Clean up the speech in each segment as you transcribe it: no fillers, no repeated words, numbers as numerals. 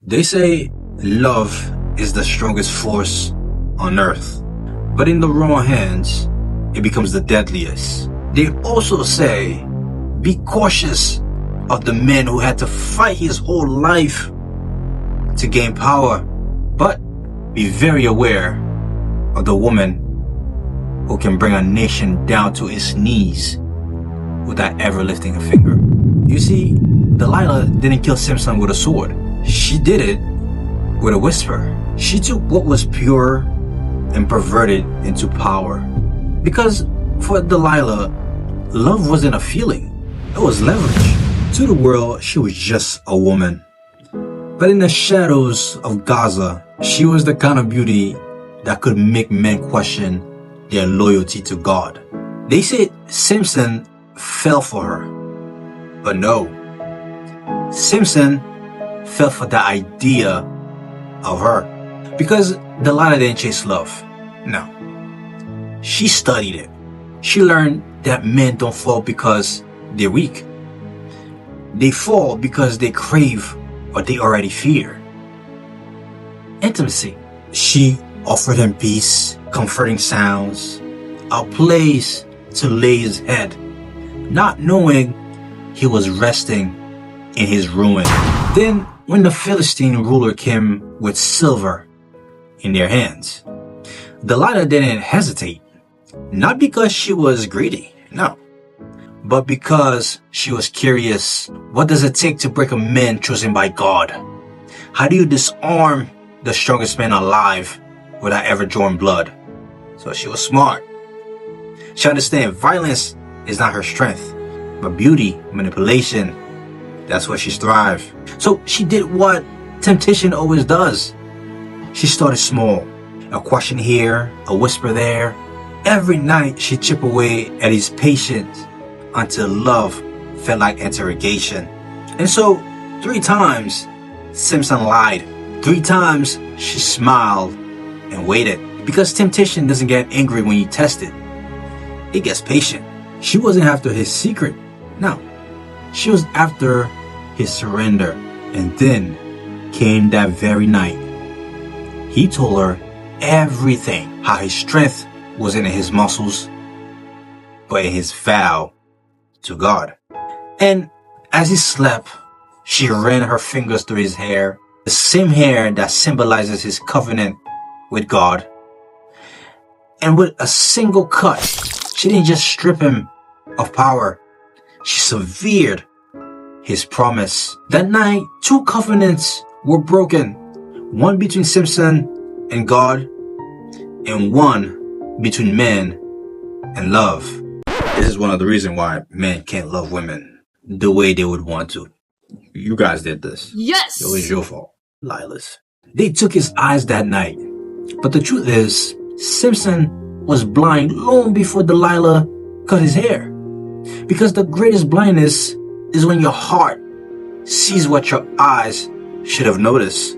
They say love is the strongest force on earth, but in the wrong hands, it becomes the deadliest. They also say, be cautious of the man who had to fight his whole life to gain power, but be very aware of the woman who can bring a nation down to its knees without ever lifting a finger. You see, Delilah didn't kill Samson with a sword. She did it with a whisper. She took what was pure and perverted into power. Because for Delilah, love wasn't a feeling, it was leverage. To the world, she was just a woman. But in the shadows of Gaza, she was the kind of beauty that could make men question their loyalty to God. They said Samson fell for her. But no. Samson fell for the idea of her. Because Delilah didn't chase love. No. She studied it. She learned that men don't fall because they're weak. They fall because they crave what they already fear. Intimacy. She offered him peace, comforting sounds, a place to lay his head, not knowing he was resting in his ruin. Then, when the Philistine ruler came with silver in their hands, Delilah didn't hesitate, not because she was greedy, no, but because she was curious. What does it take to break a man chosen by God? How do you disarm the strongest man alive without ever drawing blood? So she was smart. She understands violence is not her strength, but beauty, manipulation, that's where she thrives. So she did what temptation always does. She started small, a question here, a whisper there. Every night she chipped away at his patience until love felt like interrogation. And so 3 times Samson lied. 3 times she smiled and waited. Because temptation doesn't get angry when you test it. It gets patient. She wasn't after his secret. No. She was after his surrender. And then came that very night. He told her everything. How his strength wasn't in his muscles, but in his vow to God. And as he slept, she ran her fingers through his hair, the same hair that symbolizes his covenant with God. And with a single cut, she didn't just strip him of power, she severed his promise. That night, 2 covenants were broken. One between Samson and God, and one between men and love. This is one of the reasons why men can't love women the way they would want to. You guys did this. Yes! It was your fault, Lilas. They took his eyes that night. But the truth is, Samson was blind long before Delilah cut his hair. Because the greatest blindness is when your heart sees what your eyes should have noticed.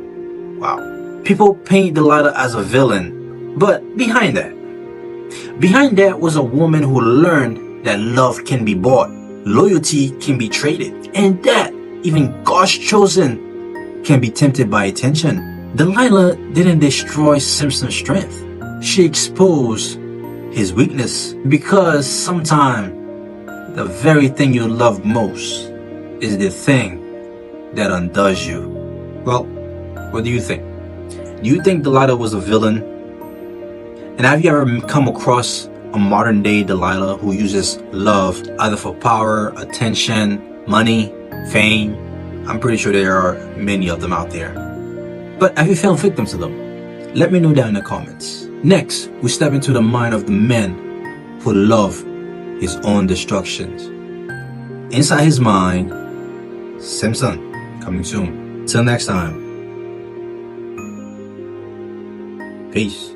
Wow. People paint Delilah as a villain, but behind that was a woman who learned that love can be bought, loyalty can be traded, and that even God's chosen can be tempted by attention. Delilah didn't destroy Samson's strength. She exposed his weakness, because sometimes the very thing you love most is the thing that undoes you. Well, what do you think? Do you think Delilah was a villain? And have you ever come across a modern day Delilah who uses love either for power, attention, money, fame? I'm pretty sure there are many of them out there. But have you fallen victim to them? Let me know down in the comments. Next, we step into the mind of the man who loved his own destructions. Inside his mind, Samson, coming soon. Till next time. Peace.